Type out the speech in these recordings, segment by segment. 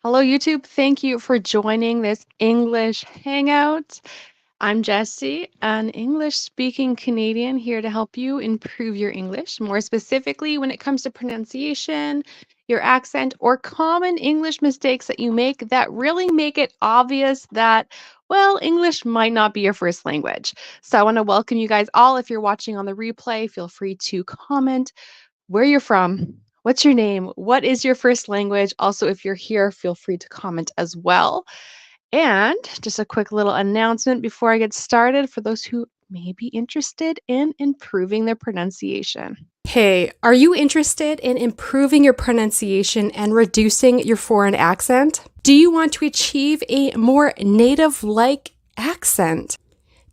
Hello, YouTube. Thank you for joining this English Hangout. I'm Jessie, an English speaking Canadian here to help you improve your English, more specifically when it comes to pronunciation, your accent, or common English mistakes that you make that really make it obvious that, well, English might not be your first language. So I want to welcome you guys all. If you're watching on the replay, feel free to comment where you're from. What's your name? What is your first language? Also, if you're here, feel free to comment as well. And just a quick little announcement before I get started for those who may be interested in improving their pronunciation. Hey, are you interested in improving your pronunciation and reducing your foreign accent? Do you want to achieve a more native-like accent?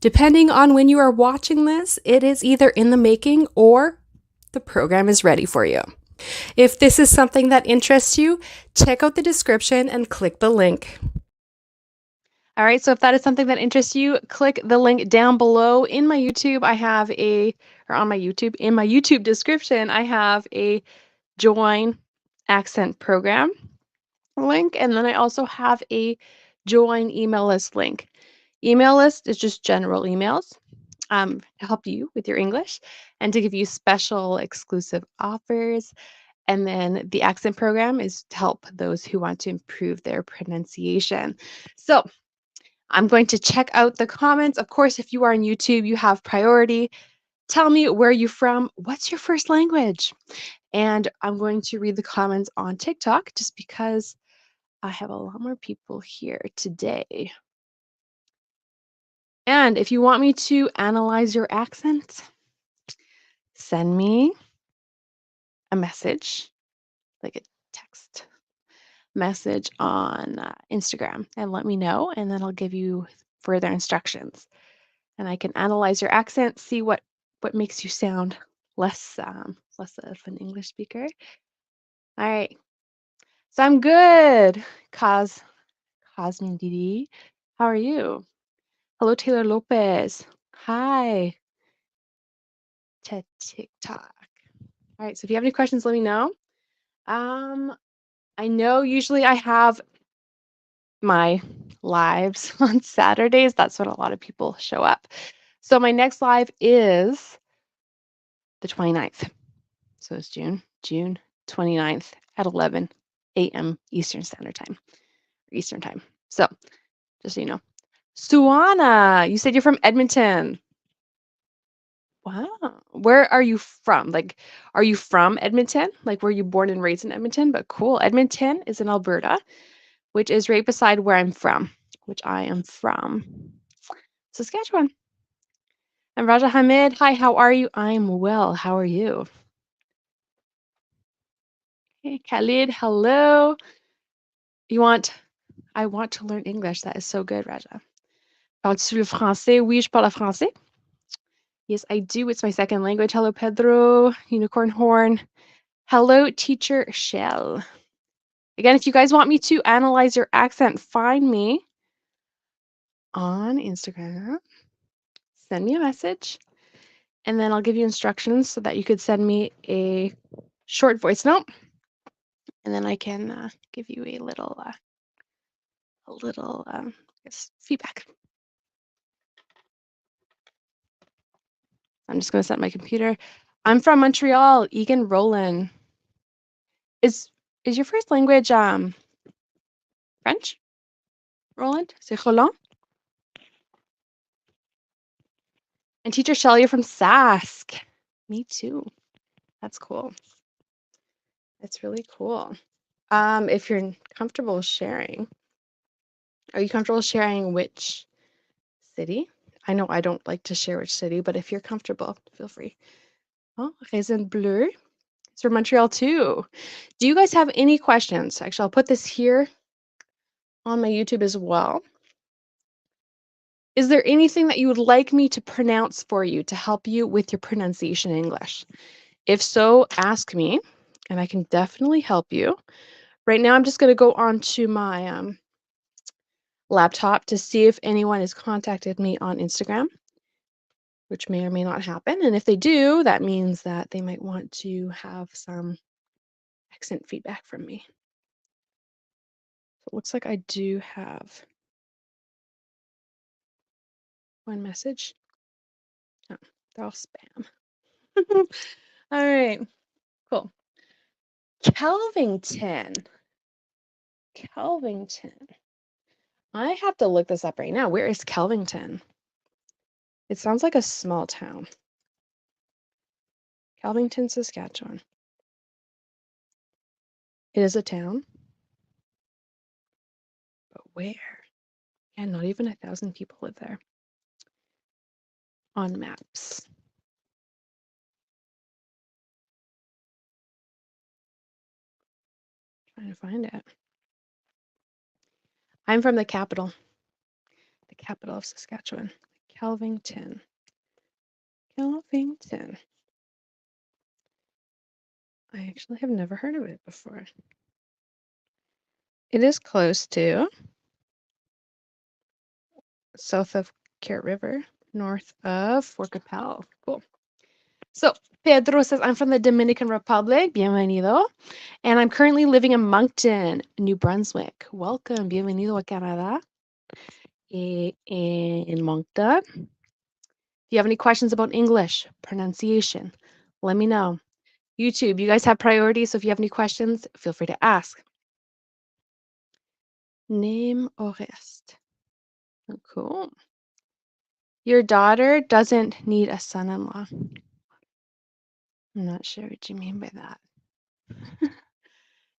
Depending on when you are watching this, it is either in the making or the program is ready for you. If this is something that interests you, check out the description and click the link. All right, so if that is something that interests you, click the link down below. In my YouTube, in my YouTube description, I have a join accent program link, and then I also have a join email list link. Email list is just general emails to help you with your English and to give you special exclusive offers. And then the accent program is to help those who want to improve their pronunciation. So I'm going to check out the comments. Of course, if you are on YouTube, you have priority. Tell me where you're from. What's your first language? And I'm going to read the comments on TikTok just because I have a lot more people here today. And if you want me to analyze your accent, send me a message, like a text message on Instagram, and let me know, and then I'll give you further instructions. And I can analyze your accent, see what makes you sound less of an English speaker. All right. So I'm good. Cosmin Didi. How are you? Hello, Taylor Lopez. Hi. To TikTok. All right. So if you have any questions, let me know. I know usually I have my lives on Saturdays. That's when a lot of people show up. So my next live is the 29th. So it's June 29th at 11 a.m. Eastern Standard Time. So just so you know. Suana, you said you're from Edmonton. Wow. Where are you from? Like, are you from Edmonton? Like, were you born and raised in Edmonton? But cool. Edmonton is in Alberta, which is right beside where I'm from, which I am from Saskatchewan. And Raja Hamid, hi, how are you? I'm well. How are you? Hey, Khalid, hello. I want to learn English. That is so good, Raja. Parles-tu le français? Oui, je parle français. Yes, I do. It's my second language. Hello, Pedro, Unicorn Horn. Hello, Teacher Shell. Again, if you guys want me to analyze your accent, find me on Instagram. Send me a message, and then I'll give you instructions so that you could send me a short voice note, and then I can give you a little feedback. I'm just going to set my computer. I'm from Montreal, Egan Roland. Is your first language French? Roland? C'est Roland? And Teacher Shelley, you're from Sask. Me too. That's cool. That's really cool. If you're comfortable sharing, are you comfortable sharing which city? I know I don't like to share which city, but if you're comfortable, feel free. Oh, Raisin Bleu. It's from Montreal too. Do you guys have any questions? Actually, I'll put this here on my YouTube as well. Is there anything that you would like me to pronounce for you to help you with your pronunciation in English? If so, ask me, and I can definitely help you. Right now, I'm just going to go on to my laptop to see if anyone has contacted me on Instagram, which may or may not happen. And if they do, that means that they might want to have some accent feedback from me. It looks like I do have one message. Oh, they're all spam. All right, cool. Kelvington. Kelvington. I have to look this up right now. Where is Kelvington? It sounds like a small town. Kelvington, Saskatchewan. It is a town. But where? Yeah, not even 1,000 people live there. On maps. Trying to find it. I'm from the capital of Saskatchewan. Kelvington. Kelvington. I actually have never heard of it before. It is close to south of Carrot River, north of Fort Capel. Cool. So Pedro says, I'm from the Dominican Republic. Bienvenido. And I'm currently living in Moncton, New Brunswick. Welcome. Bienvenido a Canada. In Moncton. If you have any questions about English, pronunciation, let me know. YouTube, you guys have priorities, so if you have any questions, feel free to ask. Name au reste. Oh, cool. Your daughter doesn't need a son-in-law. I'm not sure what you mean by that.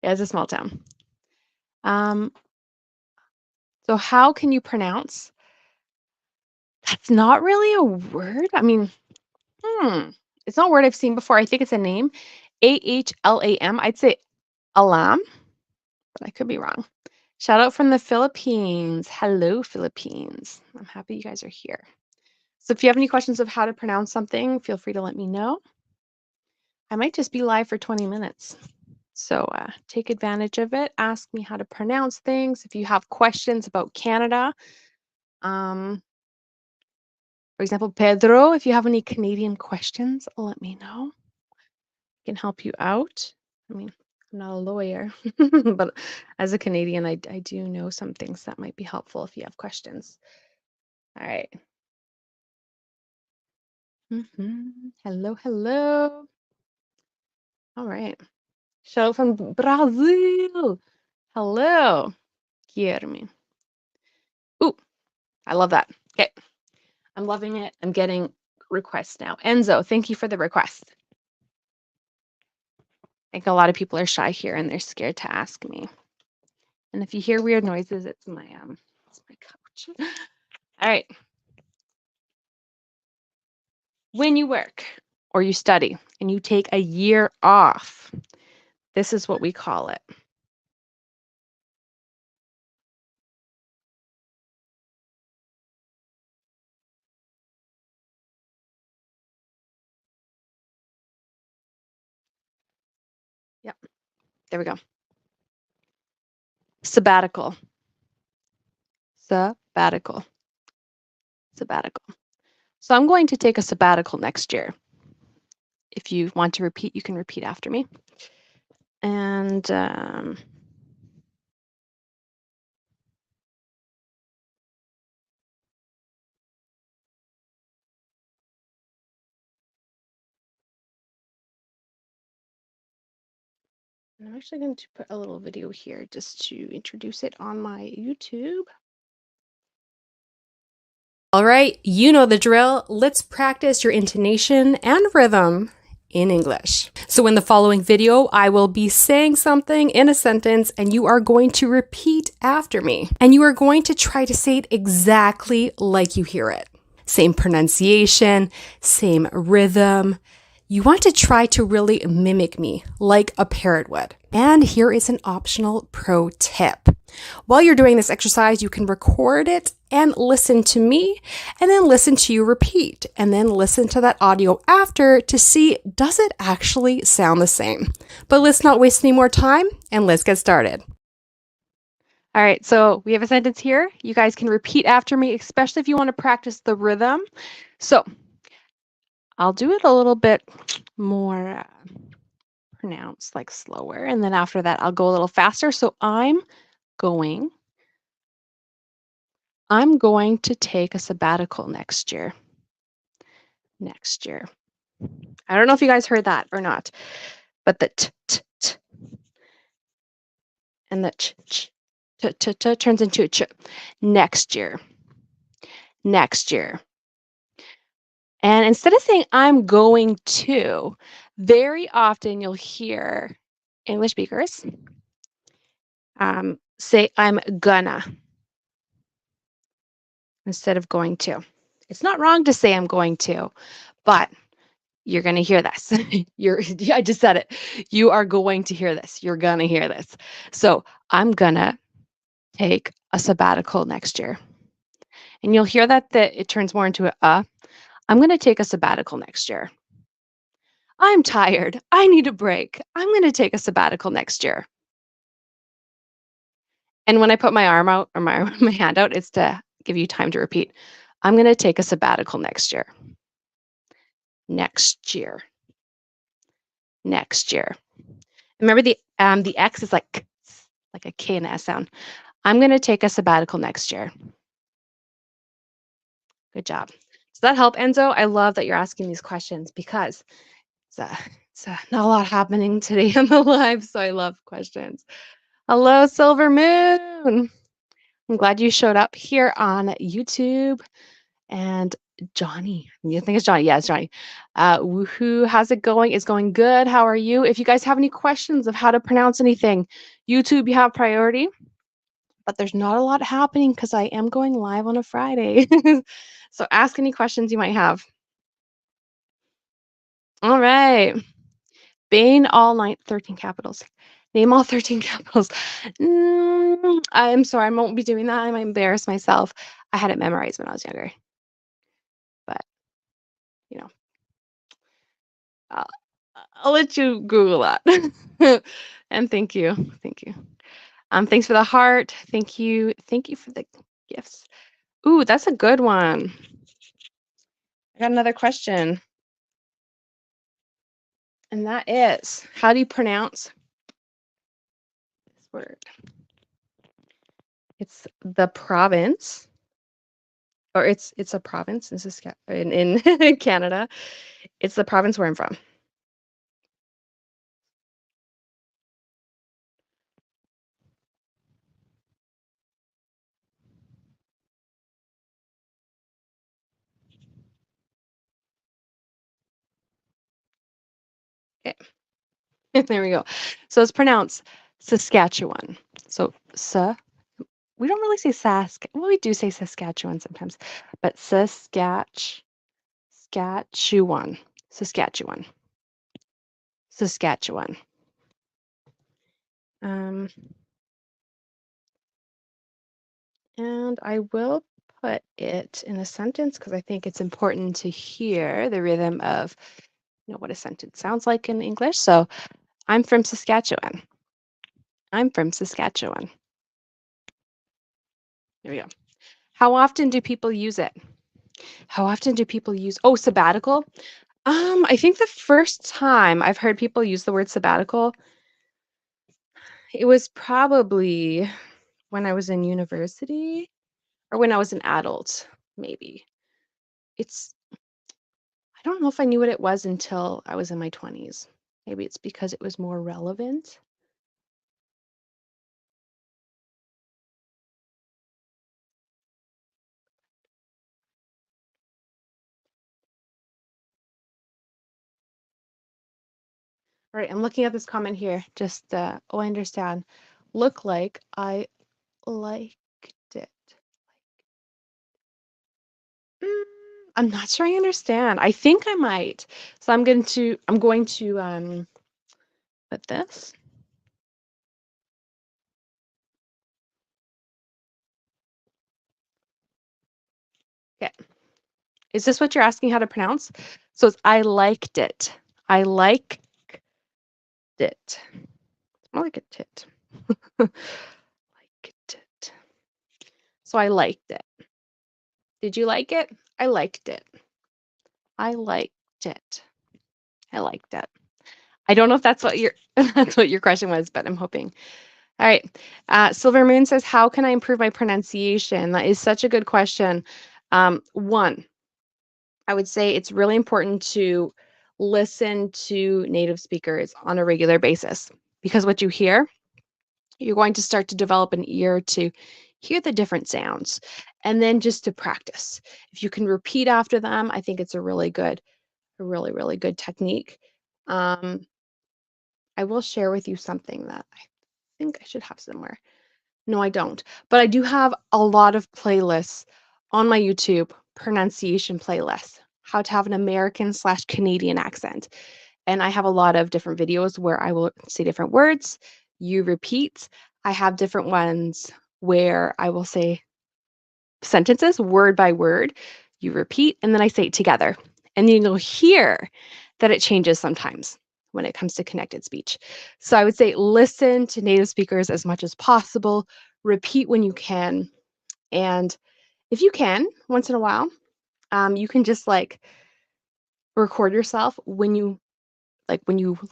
Yeah, it's a small town. So how can you pronounce? That's not really a word. I mean, it's not a word I've seen before. I think it's a name. AHLAM. I'd say alam, but I could be wrong. Shout out from the Philippines. Hello, Philippines. I'm happy you guys are here. So if you have any questions of how to pronounce something, feel free to let me know. I might just be live for 20 minutes. So take advantage of it. Ask me how to pronounce things. If you have questions about Canada, for example, Pedro, if you have any Canadian questions, let me know. I can help you out. I mean, I'm not a lawyer, but as a Canadian, I do know some things that might be helpful if you have questions. All right. Hello, hello. All right. Show from Brazil. Hello, Guilherme. Ooh, I love that. Okay. I'm loving it. I'm getting requests now. Enzo, thank you for the request. I think a lot of people are shy here and they're scared to ask me. And if you hear weird noises, it's my couch. All right. When you work or you study and you take a year off, this is what we call it. Yep. There we go. Sabbatical. Sabbatical. Sabbatical. So I'm going to take a sabbatical next year. If you want to repeat, you can repeat after me. And I'm actually going to put a little video here just to introduce it on my YouTube. All right, you know the drill. Let's practice your intonation and rhythm in English. So in the following video, I will be saying something in a sentence and you are going to repeat after me. And you are going to try to say it exactly like you hear it. Same pronunciation, same rhythm. You want to try to really mimic me like a parrot would. And here is an optional pro tip. While you're doing this exercise, you can record it and listen to me, and then listen to you repeat, and then listen to that audio after to see, does it actually sound the same? But let's not waste any more time, and let's get started. All right, so we have a sentence here. You guys can repeat after me, especially if you want to practice the rhythm. So I'll do it a little bit more pronounced, like slower, and then after that, I'll go a little faster. So I'm going. I'm going to take a sabbatical next year. Next year. I don't know if you guys heard that or not, but the t, t, t and the ch, ch, t, t, t turns into a ch. Next year. Next year. And instead of saying I'm going to, very often you'll hear English speakers say I'm gonna instead of going to. It's not wrong to say I'm going to, but you're going to hear this. I just said it. You are going to hear this. You're going to hear this. So I'm going to take a sabbatical next year. And you'll hear that it turns more into I'm going to take a sabbatical next year. I'm tired. I need a break. I'm going to take a sabbatical next year. And when I put my arm out or my hand out, it's to give you time to repeat. I'm going to take a sabbatical next year. Next year. Next year. Remember the X is like a K and S sound. I'm going to take a sabbatical next year. Good job. Does that help, Enzo? I love that you're asking these questions because it's not a lot happening today in the live, so I love questions. Hello, Silver Moon. I'm glad you showed up here on YouTube. And Johnny, you think it's Johnny? Yeah, it's Johnny. Woohoo, how's it going? It's going good. How are you? If you guys have any questions of how to pronounce anything, YouTube, you have priority. But there's not a lot happening because I am going live on a Friday. So ask any questions you might have. All right. Bane all 13 capitals. Name all 13 capitals. I'm sorry, I won't be doing that. I might embarrass myself. I had it memorized when I was younger. But, you know, I'll let you Google that. And thank you. Thank you. Thanks for the heart. Thank you. Thank you for the gifts. Ooh, that's a good one. I got another question. And that is, how do you pronounce this word? It's the province, or it's a province in Canada. It's the province where I'm from. Okay. There we go. So it's pronounced Saskatchewan. So we don't really say well, we do say Saskatchewan sometimes, but Saskatchewan, Saskatchewan. And I will put it in a sentence because I think it's important to hear the rhythm of what a sentence sounds like in English. So I'm from Saskatchewan. I'm from Saskatchewan. There we go. How often do people use it? How often do people use, sabbatical? I think the first time I've heard people use the word sabbatical, it was probably when I was in university or when I was an adult, maybe. I don't know if I knew what it was until I was in my 20s. Maybe it's because it was more relevant. All right, I'm looking at this comment here. Just, I understand. Look like I liked it. I'm not sure I understand. I think I might. So I'm going to put this. Okay. Is this what you're asking how to pronounce? So it's I liked it. I liked it. It's more like a tit. Liked it. So I liked it. Did you like it? I liked it. I liked it. I liked it. I don't know if that's what your that's what your question was, but I'm hoping All right. Silver Moon says, how can I improve my pronunciation? That is such a good question. One, I would say it's really important to listen to native speakers on a regular basis because what you hear, you're going to start to develop an ear to hear the different sounds and then just to practice. If you can repeat after them, I think it's a really good, really good technique. I will share with you something that I think I should have somewhere. No, I don't. But I do have a lot of playlists on my YouTube, pronunciation playlists, how to have an American/Canadian accent. And I have a lot of different videos where I will say different words, you repeat. I have different ones where I will say sentences word by word, you repeat, and then I say it together. And then you'll hear that it changes sometimes when it comes to connected speech. So I would say listen to native speakers as much as possible, repeat when you can. And if you can, once in a while, you can just like record yourself when you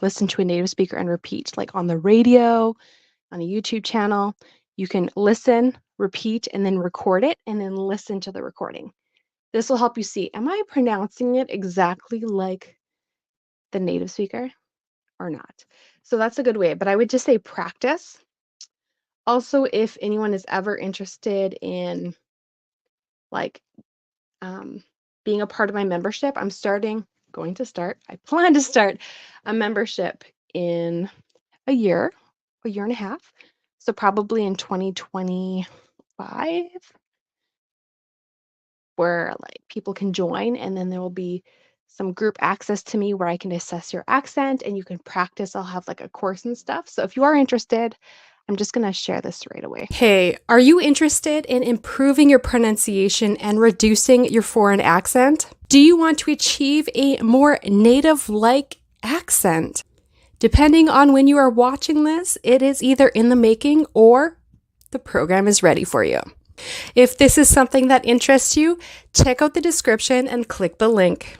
listen to a native speaker and repeat, like on the radio, on a YouTube channel. You can listen, repeat, and then record it, and then listen to the recording. This will help you see, am I pronouncing it exactly like the native speaker or not? So that's a good way, but I would just say practice. Also, if anyone is ever interested in like being a part of my membership, I plan to start a membership in a year and a half. So probably in 2025, where like people can join, and then there will be some group access to me where I can assess your accent and you can practice. I'll have like a course and stuff. So if you are interested, I'm just going to share this right away. Hey, are you interested in improving your pronunciation and reducing your foreign accent? Do you want to achieve a more native-like accent? Depending on when you are watching this, it is either in the making or the program is ready for you. If this is something that interests you, check out the description and click the link.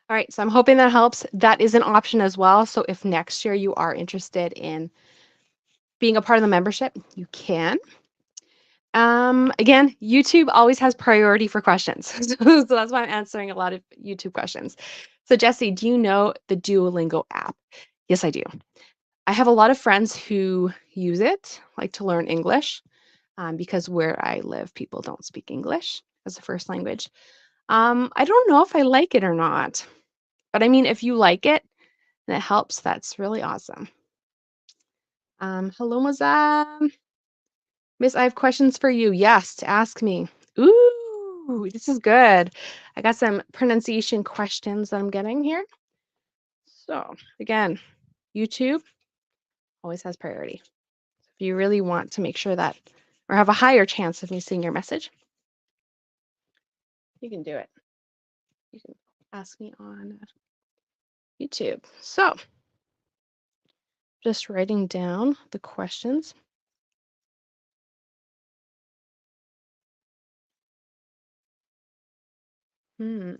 All right, so I'm hoping that helps. That is an option as well. So if next year you are interested in being a part of the membership, you can. Again, YouTube always has priority for questions. So that's why I'm answering a lot of YouTube questions. So Jesse, do you know the Duolingo app? Yes, I do. I have a lot of friends who use it, like to learn English, because where I live, people don't speak English as a first language. I don't know if I like it or not, but I mean, if you like it and it helps, that's really awesome. Hello, Mazam. Miss, I have questions for you. Yes, to ask me. Ooh, this is good. I got some pronunciation questions that I'm getting here. So again, YouTube always has priority. If you really want to make sure that, or have a higher chance of me seeing your message, you can do it. You can ask me on YouTube. So just writing down the questions. Hmm.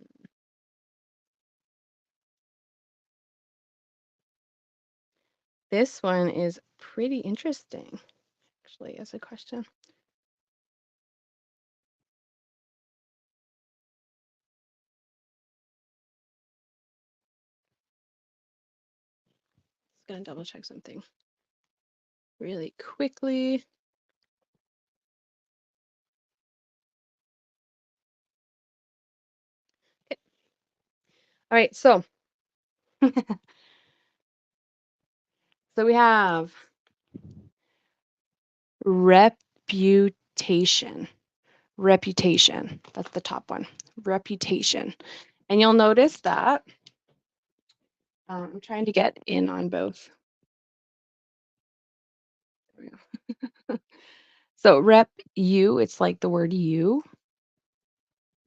This one is pretty interesting, actually, as a question. Just gonna double check something really quickly. Okay. All right, so so we have reputation. Reputation. That's the top one. Reputation. And you'll notice that I'm trying to get in on both. There we go. So rep you, it's like the word you.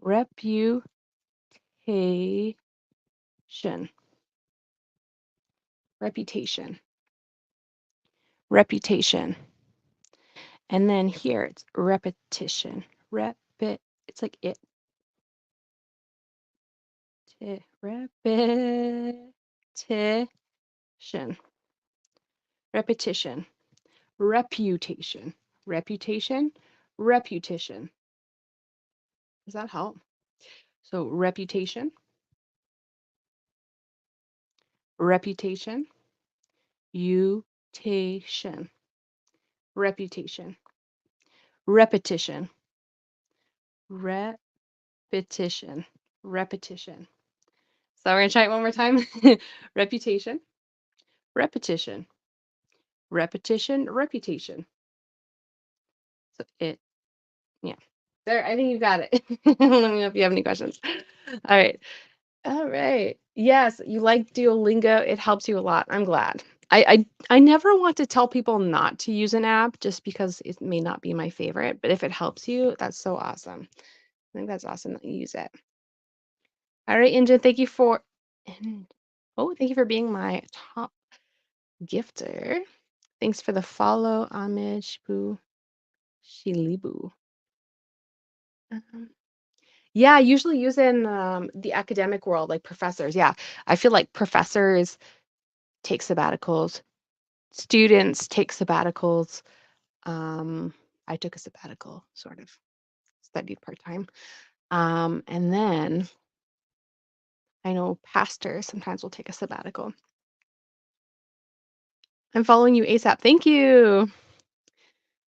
Reputation. Reputation. Reputation. And then here it's repetition. It's like it. Repetition. Repetition. reputation, reputation, reputation. Does that help? So reputation, reputation, utation, reputation, repetition, repetition, repetition. So we're gonna try it one more time. Reputation, repetition, repetition, reputation. So it, yeah. There, I think you got it. Let me know if you have any questions. All right. All right. Yes, you like Duolingo. It helps you a lot. I'm glad. I never want to tell people not to use an app just because it may not be my favorite, but if it helps you, that's so awesome. I think that's awesome that you use it. All right, Injin, thank you for thank you for being my top gifter. Thanks for the follow, Amish Boo Shilibu. Yeah, I usually use in the academic world, like professors. Yeah, I feel like professors take sabbaticals, students take sabbaticals. I took a sabbatical, sort of studied part-time. And then I know pastors sometimes will take a sabbatical. I'm following you ASAP. Thank you.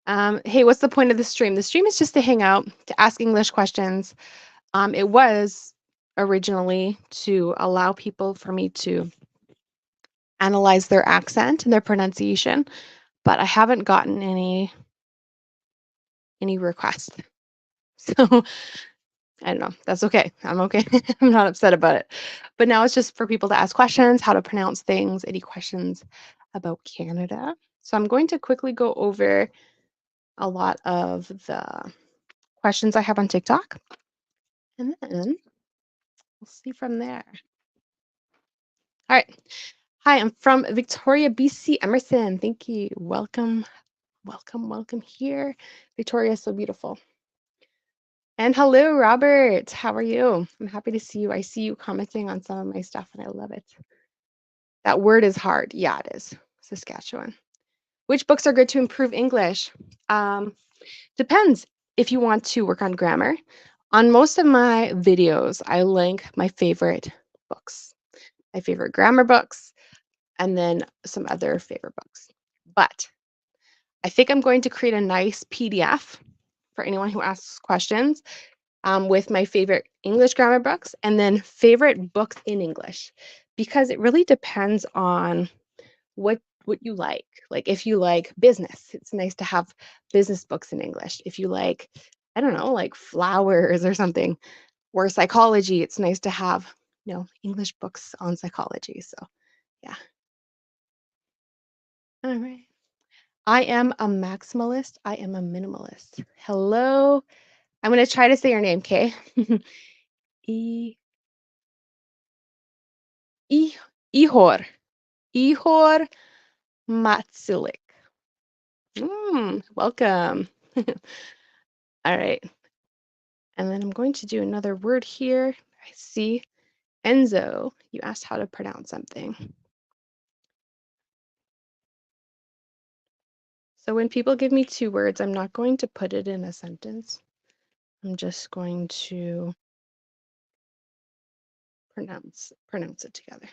Hey, what's the point of the stream? The stream is just to hang out, to ask English questions. It was originally to allow people for me to analyze their accent and their pronunciation, but I haven't gotten any requests. So I don't know. That's okay. I'm okay. I'm not upset about it. But now it's just for people to ask questions, how to pronounce things, any questions about Canada. So I'm going to quickly go over a lot of the questions I have on TikTok. And then we'll see from there. All right. Hi, I'm from Victoria, BC. Emerson, thank you. Welcome, welcome, welcome here. Victoria is so beautiful. And hello, Robert. How are you? I'm happy to see you. I see you commenting on some of my stuff and I love it. That word is hard. Yeah, it is. Saskatchewan. Which books are good to improve English? Depends if you want to work on grammar. On most of my videos, I link my favorite books, my favorite grammar books, and then some other favorite books. But I think I'm going to create a nice PDF for anyone who asks questions with my favorite English grammar books and then favorite books in English, because it really depends on what you like. Like if you like business, it's nice to have business books in English. If you like, I don't know, like flowers or something, or psychology, it's nice to have, English books on psychology. So yeah. All right. I am a maximalist. I am a minimalist. Hello. I'm going to try to say your name, okay? E I Ihor. Ihor Matsulik. Welcome. All right. And then I'm going to do another word here. I see. Enzo, you asked how to pronounce something. So when people give me two words, I'm not going to put it in a sentence. I'm just going to pronounce it together.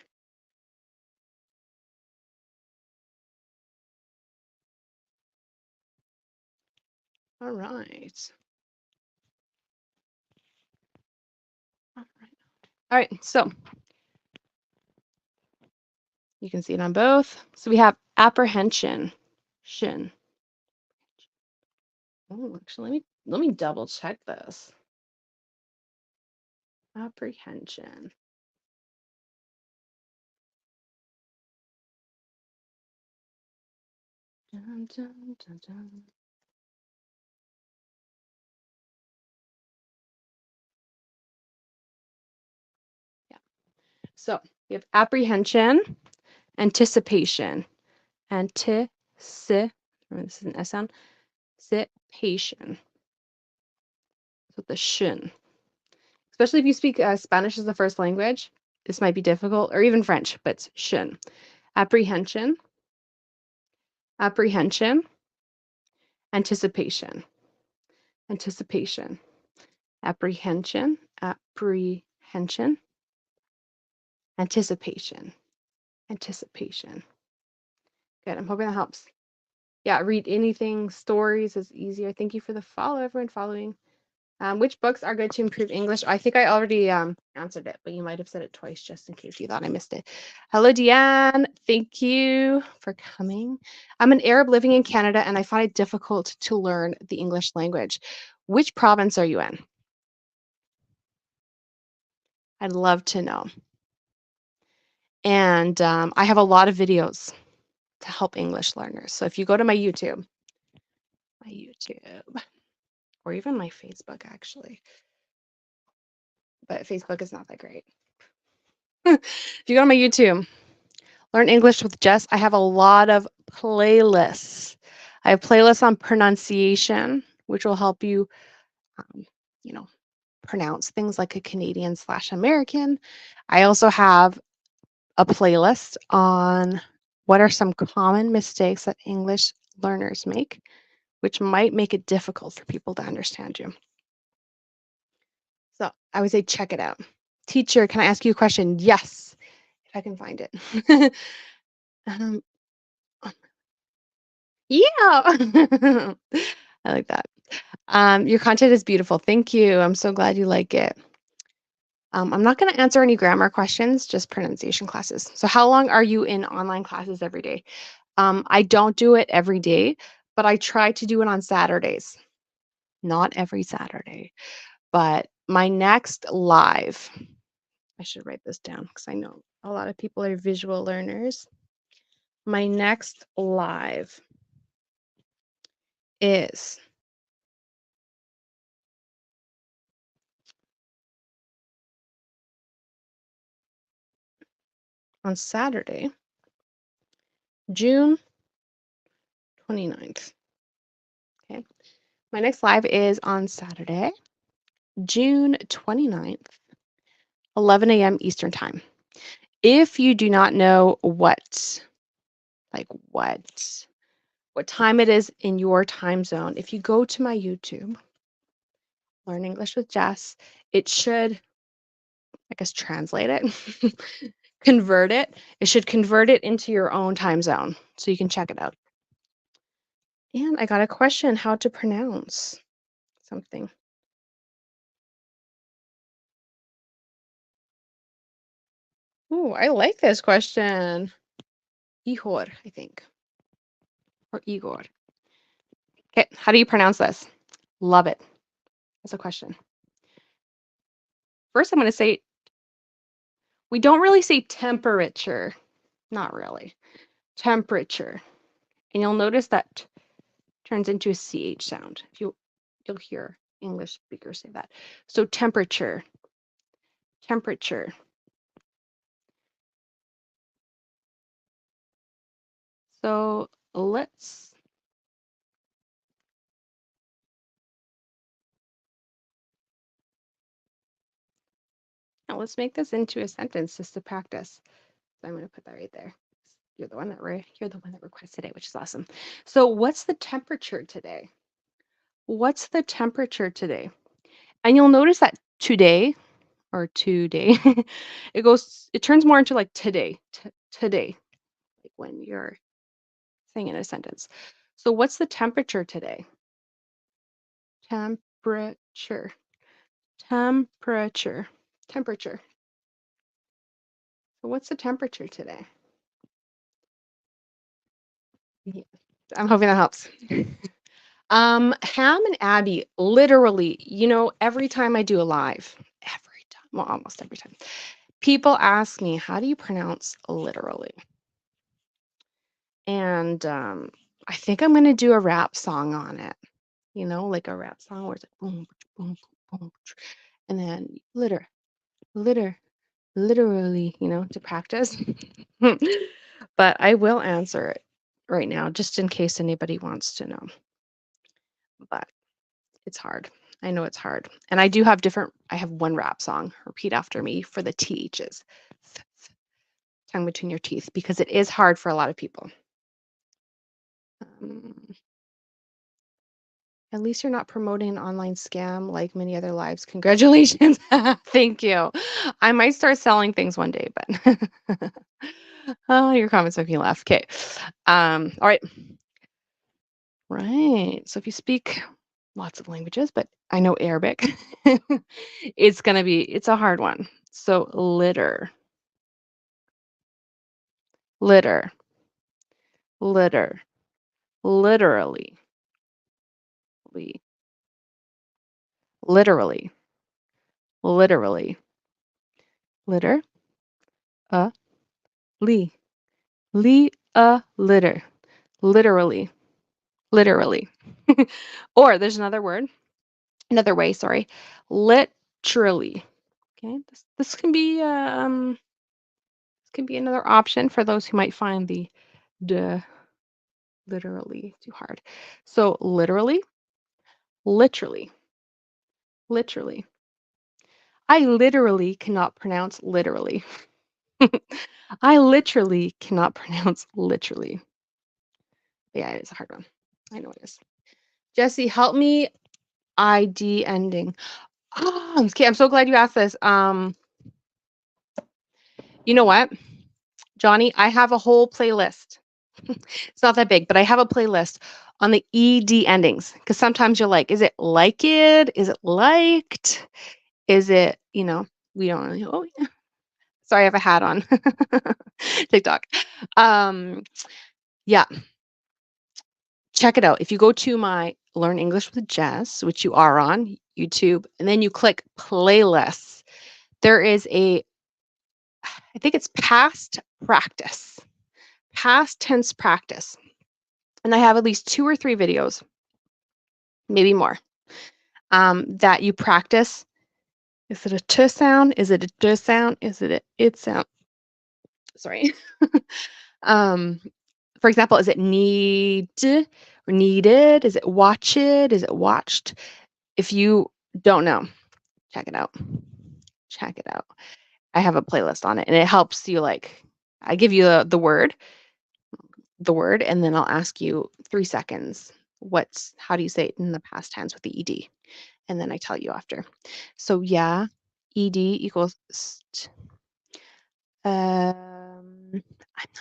All right. All right, so you can see it on both. So we have apprehension. Shin. Oh, actually, let me double check this. Apprehension. Dun, dun, dun, dun. Yeah. So we have apprehension, anticipation, remember this is an S sound, anticipation. So the shin. Especially if you speak Spanish as the first language, this might be difficult, or even French, but it's shin. Apprehension, apprehension, Anticipation, anticipation, apprehension, apprehension, anticipation, anticipation. Good. I'm hoping that helps. Yeah, read anything. Stories is easier. Thank you for the follow, everyone following. Which books are good to improve English? I think I already answered it, but you might have said it twice just in case you thought I missed it. Hello, Deanne. Thank you for coming. I'm an Arab living in Canada, and I find it difficult to learn the English language. Which province are you in? I'd love to know. And I have a lot of videos to help English learners. So if you go to my YouTube, or even my Facebook, actually, but Facebook is not that great. If you go to my YouTube, Learn English with Jess, I have a lot of playlists. I have playlists on pronunciation, which will help you, um, you know, pronounce things like a Canadian/American. I also have a playlist on what are some common mistakes that English learners make, which might make it difficult for people to understand you. So I would say check it out. Teacher, can I ask you a question? Yes, if I can find it. um, yeah, I like that. Your content is beautiful. Thank you. I'm so glad you like it. I'm not going to answer any grammar questions, just pronunciation classes. So how long are you in online classes every day? I don't do it every day, but I try to do it on Saturdays. Not every Saturday, but my next live, I should write this down because I know a lot of people are visual learners. My next live is on Saturday, June 29th. Okay. My next live is on Saturday, June 29th, 11 a.m. Eastern Time. If you do not know what time it is in your time zone, if you go to my YouTube, Learn English with Jess, it should, I guess, translate it, convert it. It should convert it into your own time zone so you can check it out. And I got a question how to pronounce something. Oh, I like this question. Ihor, I think, or Igor. Okay, how do you pronounce this? Love it. That's a question. First, I'm going to say we don't really say temperature. Not really. Temperature. And you'll notice that turns into a CH sound. You'll hear English speakers say that. So temperature. Temperature. So let's make this into a sentence just to practice. So I'm going to put that right there. You're the one that requested it, which is awesome. So what's the temperature today? What's the temperature today? And you'll notice that today or today, it turns more into like today, today, like when you're saying in a sentence. So what's the temperature today? Temperature, temperature, temperature. So what's the temperature today? Yeah. I'm hoping that helps. Ham and Abby, literally, every time I do a live, every time, well, almost every time, people ask me, how do you pronounce literally? And I think I'm going to do a rap song on it, like a rap song where it's like boom, boom, boom, and then literally, to practice. But I will answer it right now, just in case anybody wants to know. But it's hard. I know it's hard. And I do have I have one rap song, repeat after me for the THs, tongue between your teeth, because it is hard for a lot of people. At least you're not promoting an online scam like many other lives. Congratulations. Thank you. I might start selling things one day, but oh, your comments make me laugh. Okay. All right. Right. So if you speak lots of languages, but I know Arabic, it's a hard one. So litter, litter, litter, literally, literally, literally, litter, a, li, litter, literally, literally. Or there's another way, sorry, literally. Okay, this can be another option for those who might find the d literally too hard. So literally, literally, literally. I literally cannot pronounce literally. I literally cannot pronounce literally. Yeah, it's a hard one. I know it is. Jesse, help me ID ending. Oh, okay, I'm so glad you asked this. You know what, Johnny? I have a whole playlist. It's not that big, but I have a playlist on the ED endings because sometimes you're like, is it like it? Is it liked? Is it, we don't really, oh, yeah. Sorry, I have a hat on. TikTok. Yeah, check it out. If you go to my Learn English with Jess, which you are on YouTube, and then you click playlists, there is I think it's past tense practice. And I have at least 2 or 3 videos, maybe more, that you practice. Is it a t sound? Is it a d sound? Is it a it sound? Sorry. For example, is it need or needed? Is it watch it? Is it watched? If you don't know, check it out. Check it out. I have a playlist on it, and it helps you. Like, I give you the word, and then I'll ask you 3 seconds. How do you say it in the past tense with the ed? And then I tell you after. So yeah, ed equals I'm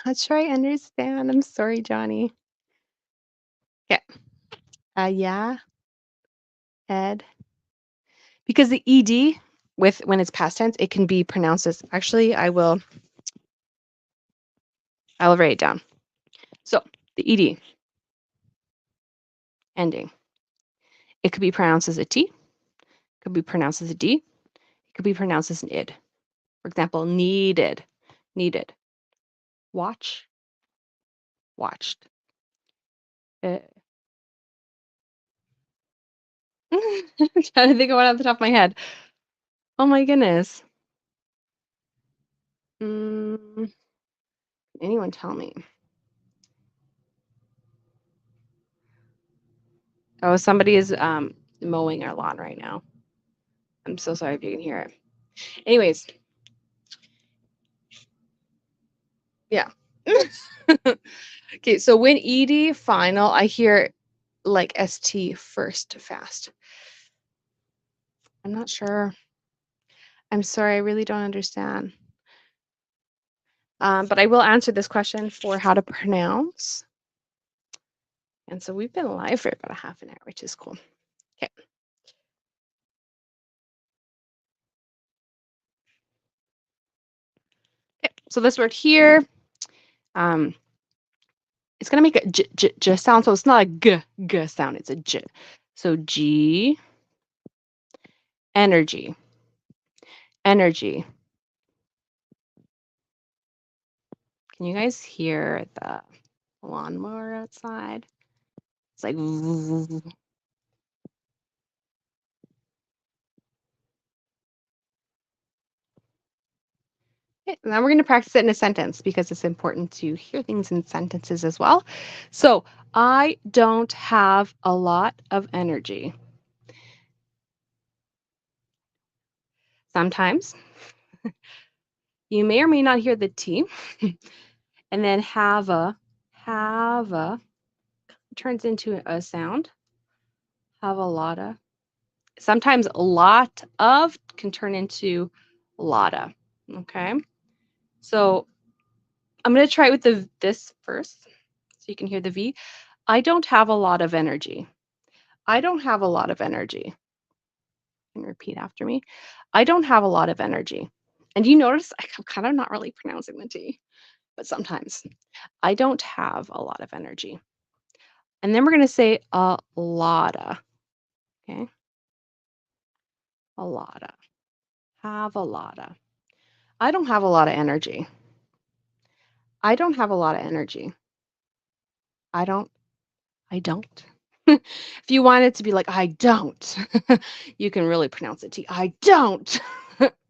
not sure I understand. I'm sorry, Johnny. Okay. Yeah, ed. Because the ed when it's past tense, it can be pronounced as, actually, I'll write it down. So the ed ending, it could be pronounced as a t, could be pronounced as a d, it could be pronounced as an id. For example, needed, watch, watched. I'm trying to think of one off the top of my head. Oh my goodness. Anyone tell me? Oh, somebody is mowing our lawn right now. I'm so sorry if you can hear it. Anyways, yeah. Okay, so when ed final, I hear like st first fast. I'm not sure. I'm sorry, I really don't understand. But I will answer this question for how to pronounce. And so we've been live for about a half an hour, which is cool. Okay. Okay, so this word here, it's going to make a j sound, so it's not a g sound, it's a j. So G, energy, energy. Can you guys hear the lawnmower outside? It's like, okay, now we're going to practice it in a sentence because it's important to hear things in sentences as well. So I don't have a lot of energy. Sometimes you may or may not hear the T, and then have a turns into a sound. Have a lotta. Sometimes a lot of can turn into lotta. Okay. So I'm going to try with this first so you can hear the V. I don't have a lot of energy. I don't have a lot of energy. You can repeat after me. I don't have a lot of energy. And you notice I'm kind of not really pronouncing the T, but sometimes I don't have a lot of energy. And then we're going to say a lotta. Okay. A lotta. Have a lotta. I don't have a lot of energy. I don't have a lot of energy. I don't. I don't. If you want it to be like, I don't, you can really pronounce it T. I don't.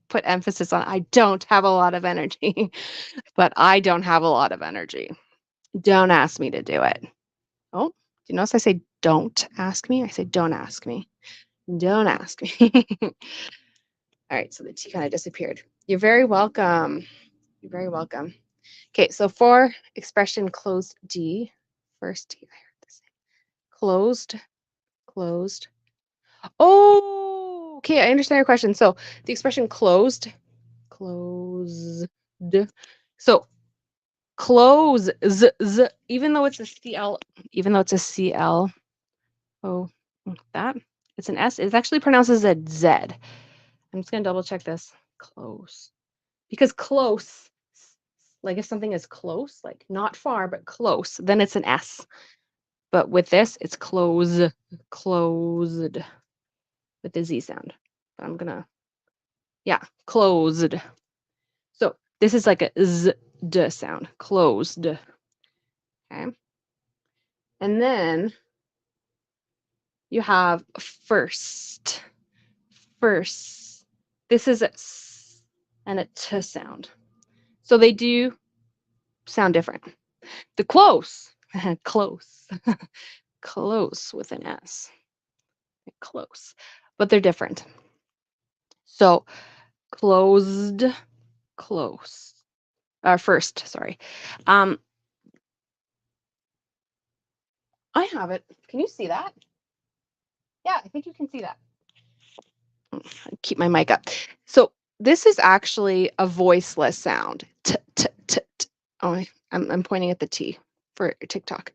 Put emphasis on I don't have a lot of energy, but I don't have a lot of energy. Don't ask me to do it. Oh, do you notice I say don't ask me? I say don't ask me. Don't ask me. All right, so the T kind of disappeared. You're very welcome. You're very welcome. Okay, so for expression closed D, first T, I heard this. Closed, closed. Oh, okay, I understand your question. So the expression closed, closed. So close, even though it's a CL, even though it's a CL, oh, that, it's an S, it actually pronounces a Z. I'm just gonna double check this. Close. Because close, like if something is close, like not far, but close, then it's an S. But with this, it's close, closed with the Z sound. I'm gonna, yeah, closed. So this is like a Z, D sound, closed. Okay. And then you have first, first. This is a S and a T sound. So they do sound different. The close, close, close with an S, close, but they're different. So closed, close, first, sorry. I have it. Can you see that? Yeah, I think you can see that. Keep my mic up. So this is actually a voiceless sound. T, t, t, t. Oh, I'm pointing at the T for TikTok.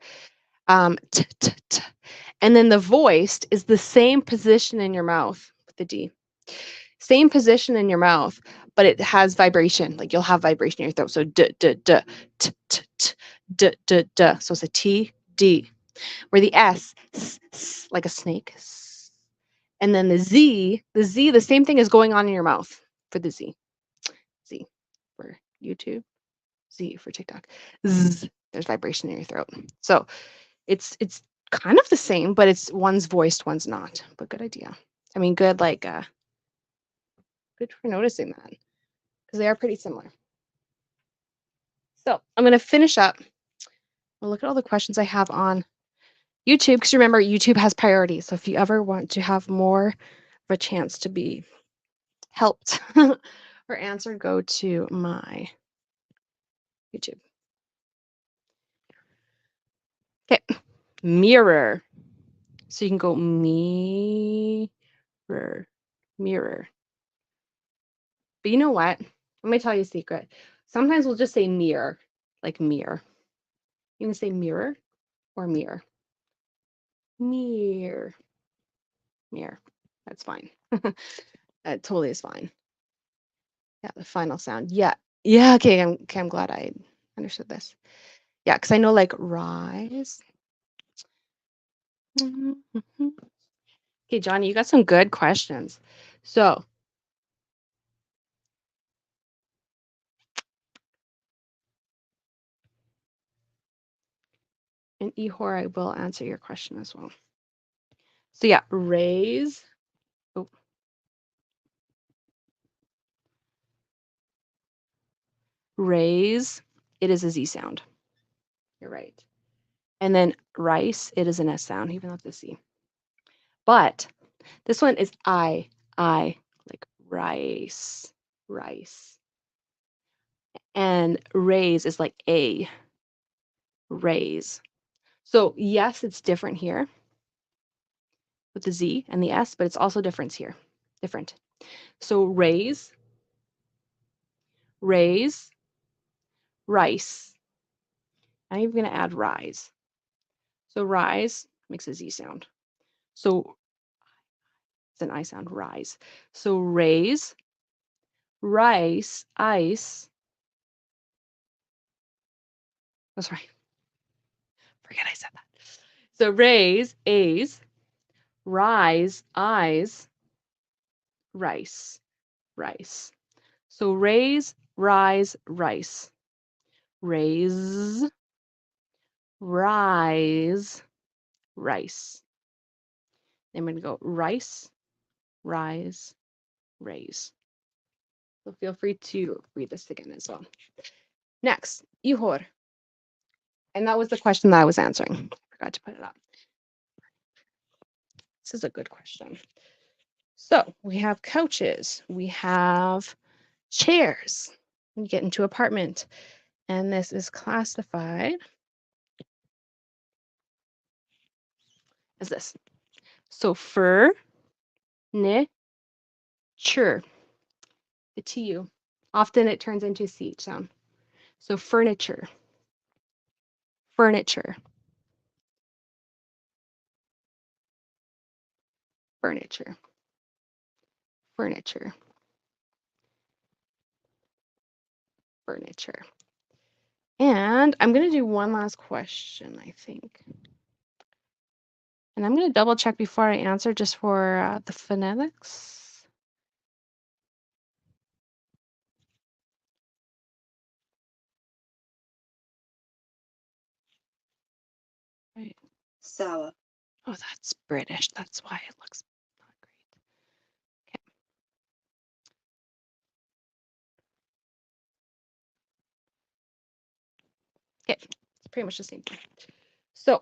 T, t, t. And then the voiced is the same position in your mouth with the D. Same position in your mouth, but it has vibration. Like you'll have vibration in your throat. So d, d, d, t, t, t, d, d, d. So it's a T, D. Where the S, like a snake. And then the Z, the same thing is going on in your mouth for the Z. Z for YouTube, Z for TikTok. Z, there's vibration in your throat. So it's kind of the same, but it's one's voiced, one's not. But good idea. I mean, good good for noticing that because they are pretty similar. So I'm gonna finish up. We'll look at all the questions I have on YouTube because remember YouTube has priority. So if you ever want to have more of a chance to be helped or answered, go to my YouTube. Okay, mirror. So you can go mirror, mirror. But you know what? Let me tell you a secret. Sometimes we'll just say mirror, like mirror. You can say mirror or mirror. Mirror, mirror. That's fine. That totally is fine. Yeah, the final sound. Yeah. Yeah, okay, I'm glad I understood this. Yeah, because I know like rise. Okay, Johnny, you got some good questions. So and Ihor, I will answer your question as well. So yeah, raise. Oh. Raise, it is a Z sound. You're right. And then rice, it is an S sound, even though it's a C. But this one is I, like rice, rice. And raise is like A, raise. So yes, it's different here with the Z and the S, but it's also different here. Different. So raise, raise, rice. I'm even going to add rise. So rise makes a Z sound. So it's an I sound, rise. So raise, rice, ice. Oh, sorry. Forget I said that. So raise, A's, rise, eyes, rice, rice. So raise, rise, rice. Raise, rise, rice. I'm going to go rice, rise, raise. So feel free to read this again as well. Next, ihor. And that was the question that I was answering. I forgot to put it up. This is a good question. So we have couches, we have chairs. We get into apartment, and this is classified as this. So furniture, the TU. Often it turns into a CH sound. So furniture, furniture, furniture, furniture, furniture. And I'm going to do one last question, I think. And I'm going to double check before I answer just for the phonetics. Right. Sour. Oh, that's British. That's why it looks not great. Okay. Okay. It's pretty much the same thing. So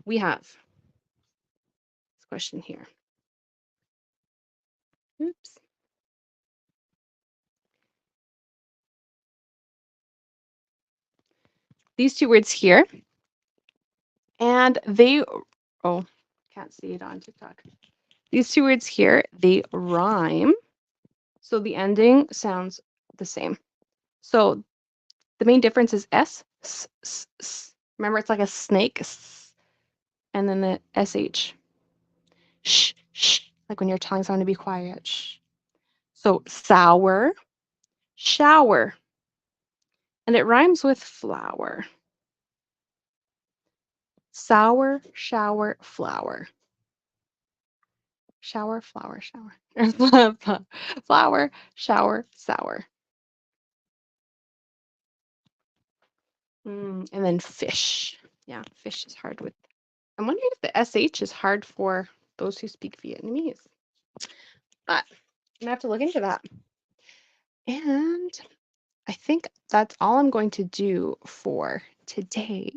we have this question here. Oops. These two words here, and they, oh, can't see it on TikTok. These two words here, they rhyme. So the ending sounds the same. So the main difference is S, s, s, s. Remember, it's like a snake, s, and then the SH. Shh, shh, like when you're telling someone to be quiet. Shh. So sour, shower. And it rhymes with flower. Sour, shower, flower. Shower, flower, shower. Flower, shower, sour. And then fish. Yeah, fish is hard with. I'm wondering if the SH is hard for those who speak Vietnamese. But I'm gonna have to look into that. And I think that's all I'm going to do for today.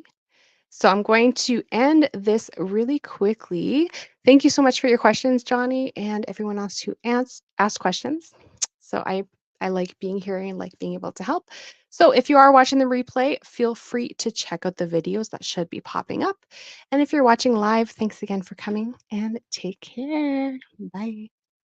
So I'm going to end this really quickly. Thank you so much for your questions, Johnny, and everyone else who asked questions. So I like being here and like being able to help. So if you are watching the replay, feel free to check out the videos that should be popping up. And if you're watching live, thanks again for coming and take care. Bye.